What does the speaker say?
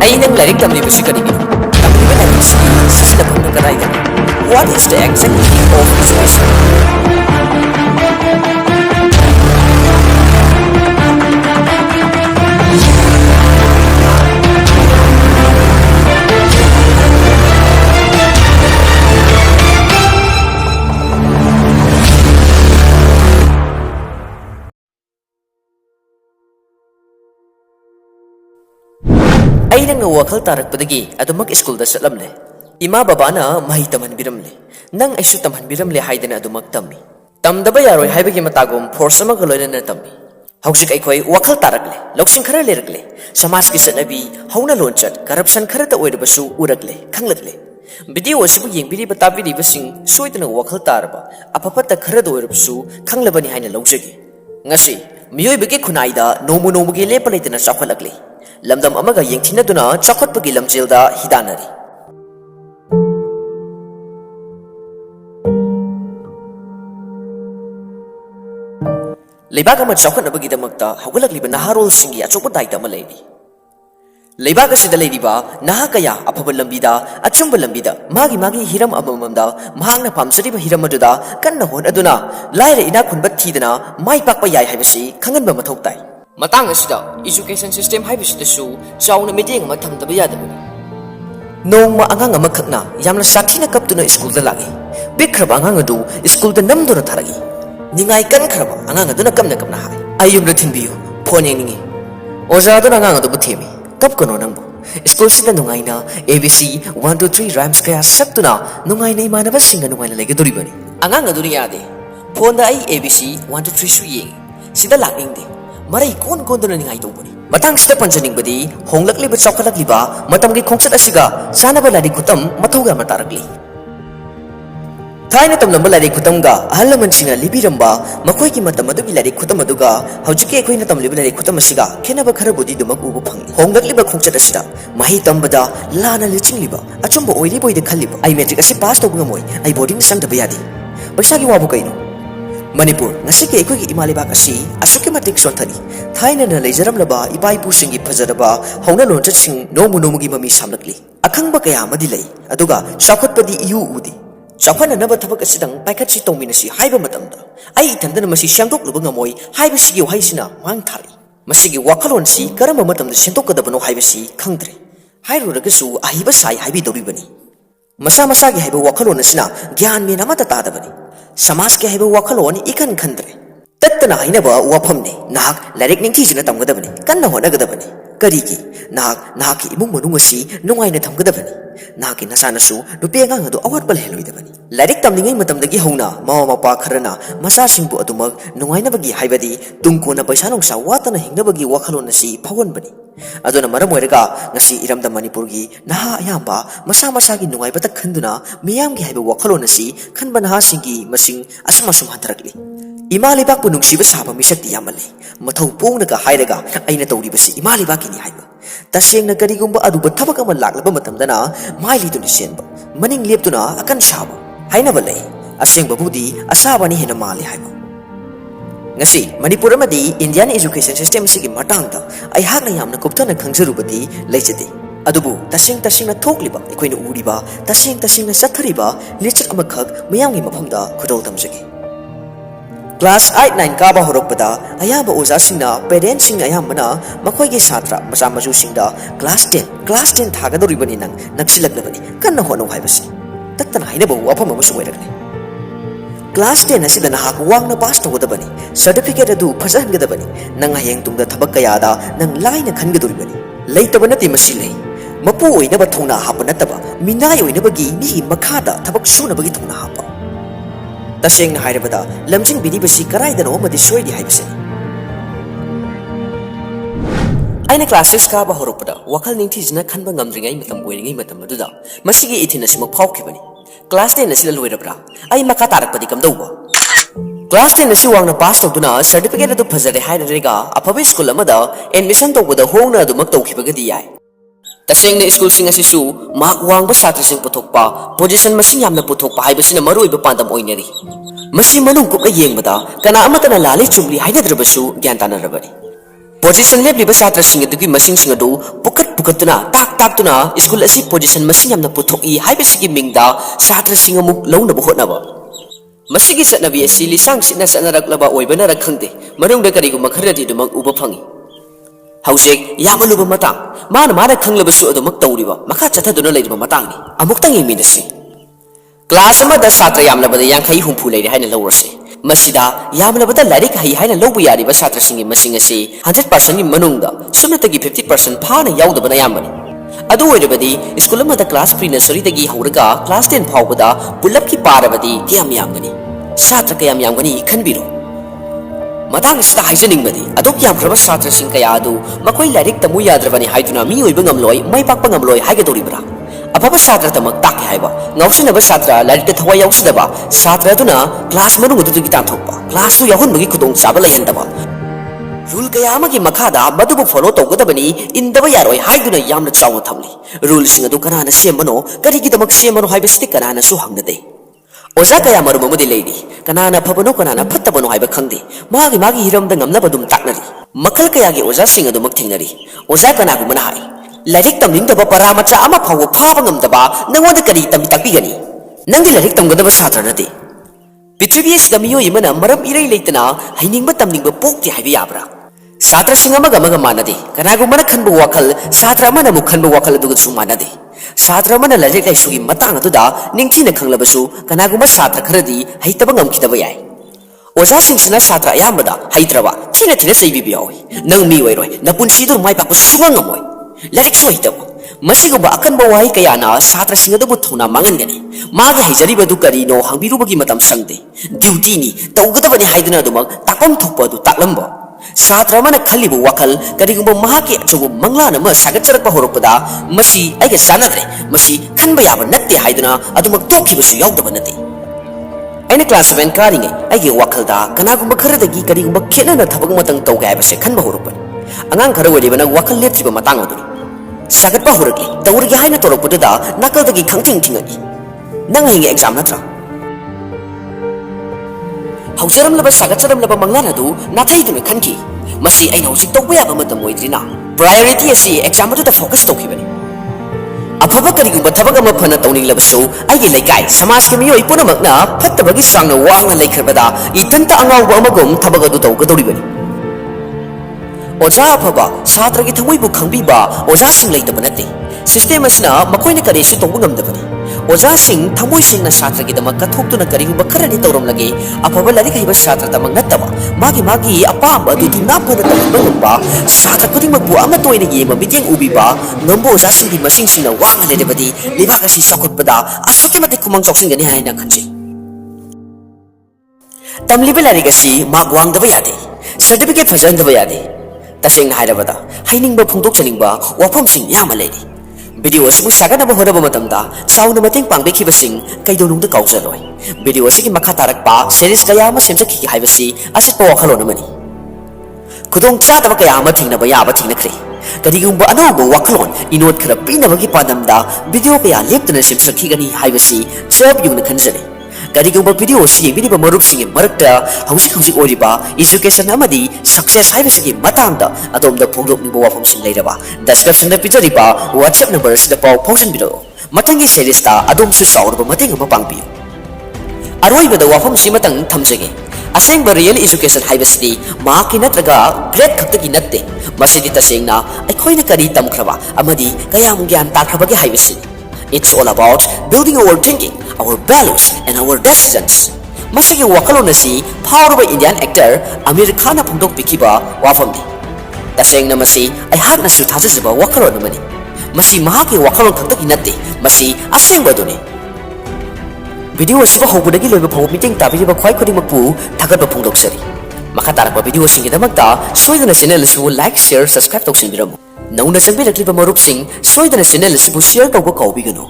Ainang larik tamliba si kanigino. Tamliba na rin si sisilabang ng karaygan. What is the exact meaning of education? Ay nang wakal tarak padagi adumak school da salamle. Ima baba na mahitaman biramle. Nang ay su tamhan biramle haydana adumak tammi. Tamdaba yaroy haybagi matagom force ama galoy na tammi. Hausik ay koy wakal tarakle. Loksing khara leragle. Samas ki sanabi hauna lonchat corruption khara ta oida basu uragle khanglagle. Video asibu yengbiri batabiri basing soidana wakal tarba apapata khara do oirabsu khanglabani haina lawjagi. Ngasi miyoy bagi khunaida nomu nomu gi lepalaitana chakhalagle. Lamdam amaga yengthinaduna chakotpagi lamjilda hidanari. Leibag ama chakotnabagidamagta hawgalagliba naharol singi achopa daita ama leidi. Leibag asida leidiba naha kaya afaba lambida achumba lambida magi hiram amamamda mahangna pamjariba hiram aduda kanna hon aduna laira ina khunba thidana mai pakpa yai haibasi khanganba mathau tai. Matang asida education system haibisidasu chauna meeting ama thamdaba yadabani. Nongma angang ama khakna yamna sathina kaptuna school da lagi. Bikraba angang adu school da namduna tharagi. Ningai kan khraba angang aduna kamna hai. Ayumra thinbiyu phone yengningi. Oja aduna angang adu buthemi. Kap kono nangbo. School sida nungaina ABC 1 2 3 rhymes kaya saktuna nungaina imanaba singa nungaina legedoribani. Angang adu ni yade. Phone da ai ABC 1 2 3 su yengi. Sida lakningde. Marai kon dona ningai tobani. Matang sida panjaningbadi honglakliba chawkhalakliba matamgi khongsat asiga sanaba lari khutam mathoga matarakli. Thaina tamlamba lari khutamga ahalaman singa libiramba makoi ki matam adugi lari khutam aduga haujike ekhoina tamliba lari khutam asiga khenaba khara budi dumak ubu phangi. Honglakliba khongsat asida mahi tambada lana lichingliba achumba oili boide khalliba ai metric asi pass tobu ngamoi ai boarding sangdaba yadi. Paisa gi wabu kaino. Manipur ngasi ke ekoi imalibak asi asuke matik sonthani thaina na leijaram laba ipai pu singi phajaraba hauna loncha sing nomu nomugi mami samlakli akhangba kaya amadi lei aduga chakotpadi iu udi chakhana naba thabak asidang paikhachi tongminasi haiba matamda ai ithandana masi shamdok luba ngamoi haiba sigi haisina mang thari masigi wakhalon si karama matamda sentokadabano haibasi khangdre hairuragasu ahiba sai haibi doribani masa masa gi haiba wakhalon asina gyan me namata tadabani Samas ke haiba wakhalon ikan khandre tattana hainaba wafamne nahak larik ningthijina tamgadabani kanna honagadabani karigi nahak ki imung manung asi nungaina thamgadabani nahak nasanasu nupe angang adu awatpal heloidabani larik tamningai matamdagi hauna mama mapa kharana masa singbu adumak nungaina bagi haibadi tungkona paisa nongsa watana hingnabagi wakhalon asi phawonbani aduna maram oiraga ngasi iramda manipurgi naha ayamba masa masa gi nungai bata khanduna miyam gi haiba wakhalon asi khanba naha singi masing asum hantarakli imalibak pu nungsiba saba misakti yamale mathau pongnaga hairaga aina tawribasi imalibak ni haiba tasengna karigumba aduba thabak ama laklaba matamdana maili tuni senba maning leptuna akan saba haina balai asengba budi asabani hena mali haiba ngasi Manipur amadi Indian education system sigi matangda ai hakna yamna kuptana khangjarubadi leijade adubu tasengna thokliba ekoina uriba tasengna sathariba lechat amakhak miyamgi mafamda khudol tamjagi Class 8 9 kaba horokpada ayaba oza singna parents sing ayamana makoi gi satra masa maju singda class 10 thagadoribani nang naksilaknabani kanna hono haibasi tattana haina bo wafam amusu oiragne Class 10 asida nahak wangna pass togodabani certificate adu phajahanggadabani nang hayeng tungda thabak kayada nang laina khangadoribani leitabana ti masilei mapu oina ba thona hapanataba minai oina bagi mi makhada thabak sunabagi thona hapa Tasengna hairabada lamjing bidibasi karaidano amadi soidi haibasani aina classes ka ba horopada wakal ningthijina khanba ngamdringai matam oiringai matam aduda masigi ithina sima phawkhibani class 10 asila loirabra ai makha tarakpadi kamdauba class 10 asi wangna pass tawduna certificate adu phajare hairarega afabe school amada admission tawbada hongna adu mak tawkhibagadi yai tasengna school sing asisu mak wangba satri sing puthokpa position masing yamna puthokpa haibasina maruiba pandam oinari masi manung kupla yengbada kana amatana lali chumli hainadrabasu gyan tanarabani position lebliba satri sing adugi masing sing adu pukat Pukatuna, tak school asi position masing yamna puthok haibasigi mingda satra singamuk launa buhotnaba. Masigi satnabi asi lisang sitna sanaraklaba oibana rakhangde marungda kariguma kharadi dumang uba phangi. Haujek yamaluba matang mana khanglabasu adumak tawriba makha chathaduna leiba matangni amuktang yiminasi. Class amada satra yamlabada yankhai humpu leiri haina lawrase. Masida yamlabada larik hai haina lawbu yariba satra singi masing asi 100% gi manungda sumnatagi 50% phana yaudabana yamani. Adu oirabadi school amada class pre-nursery dagi hauraga class 10 phawbada pulap ki parabadi kayam yamgani. Satra kayam yamgani khanbiru. Matang sida haijaningmadi adok yamkraba satra sing kaya adu makoi larik tamu yadrabani haiduna mi oiba ngamloi mai pakpa ngamloi haigadoribra. Apapa satra tamak tak haiba ngausinaba satra larik thawai yausidaba satra aduna class manung adu gi tanthokpa class tu yahun magi khudong chaba layandaba rule kaya amagi makhada madubu follow tawgadabani indaba yaroi haiduna yamna chawna thamli rule sing adu kanana sembano karigi tamak sembano haibasti kanana su hangnade oza kaya maru mamadi leidi kanana phabano kanana phattabano haiba khangde magi hiramda ngamnaba dum taknari makal kaya gi oza sing adu mak thingnari oza kana gu mana hai Larik tamningdaba paramacha ama phawo phaba ngamdaba nangoda kari tambi takpigani nangi larik tamgadaba satra nate Pitribi asida miyoi mana maram irai leitana hainingba tamningba pokti haiba yabra satra singamaga manade kanagu mana khanba wakal satra mana mu khanba wakal aduga chu manade satra mana larik laisugi matang aduda ningthina khanglabasu kanagu ma satra kharadi haitaba ngamkidaba yai Oza singsina satra ayambada haitraba thina saibi biyawi nang mi wairoi napunsidur mai pakpa sungamoi Larik so hitabo masigumba akanba wahi kayana satra singadabu thuna mangangani maga hijariba du karino hangbirubagi matam sangde duty ni tawgadabani haiduna dumak takam thokpa du taklamba satra mana khalibu wakal karigumba mahaki achobu manglana ma sagatcharakpa horopada masi aiga sanadre masi khanba yaba natte haiduna adumak tokhibasu yaudaba nate aina class 7 karinge aige wakalda kanagumba kharadagi karigumba khenana thabak matang tawga haibase khanba horopani angang khara waribana wakal leptriba matang aduni sagatpa horagli tawrigi haina torokpuda nakaldagi khangting thingani nang hinge exam natra haujaram laba sagatsaram laba manglana du nathaiduna khanki masi aina hojik tawba yaba matam oidrina priority asi exam adu da focus tawkhibani afaba karigumba thabak ama phana tawning labasu aigi laikai samaj ke miyoi punamakna phattabagi sangna wangna laikhrabada itanta angawba amagum thabak adu tawgadoribani Oja afaba satra gi thamoi bu khangbiba oja sing leitaba nate system asna makoina kare su tawbu ngamdabani oja sing thamoi singna satra gi damak kathoktuna kari hu bakharani tawram lage afaba lari kaiba satra tamang nataba magi apa adu dina phana tamba satra kuding bu ama toina gi ma bityeng ubiba ngambo oja sing gi masing singna wang le debadi liba kasi sakotpada asuki mate kumang choksing gani haina khanji tamliba lari kasi magwang daba yade certificate fajan daba yade Tasing hairabada hainingba phungdok chaningba wafamsing yama leidi video simu saganaba horaba matamda sauna mateng pangbekiba sing kaidonungda kaujaroi video sigi makha tarakpa series kaya ma semjakhi haibasi asitpa wakhalon amani khudong chadaba kaya ma thingnaba yaba thingnakhre karigumba anoba wakhalon inot khara pinabagi padamda video kaya leptuna semsakhi gani haibasi chab yungna khanjare karigumba video sigi biniba marup singi marakta hauzik oriba education amadi success haibasigi matangda adomda phongdok nibo wafam sing leiraba description da pictoriba whatsapp number sida paw phausan biro matangi series ta adom su saurba mateng ama pangbi aroibada wafam si matang thamjage asengba real education haibasidi ma ki natraga grade khaktagi natte masidi tasengna aikhoina kari tamkhraba amadi kayam gyan takhrabagi haibasidi It's all about building our thinking, our values, and our decisions. Masigi wakalon nasi power by Indian actor Amir Khan phongdok pikiba wafamdi. Taseng na masi ay hat na su thajasiba wakalon namani. Masi mahaki wakalon khakdagi natte, masi aseng baduni. Video asiba hobudagi loiba phaw meeting tabiriba khwai khudimakpu thagatba phongdok sari. Makatarakba video singi damakta soidana channel su like, share, subscribe toksinbiramu. Nauna changbirakliba marupsing soidana channel asibu share tawba kaubigano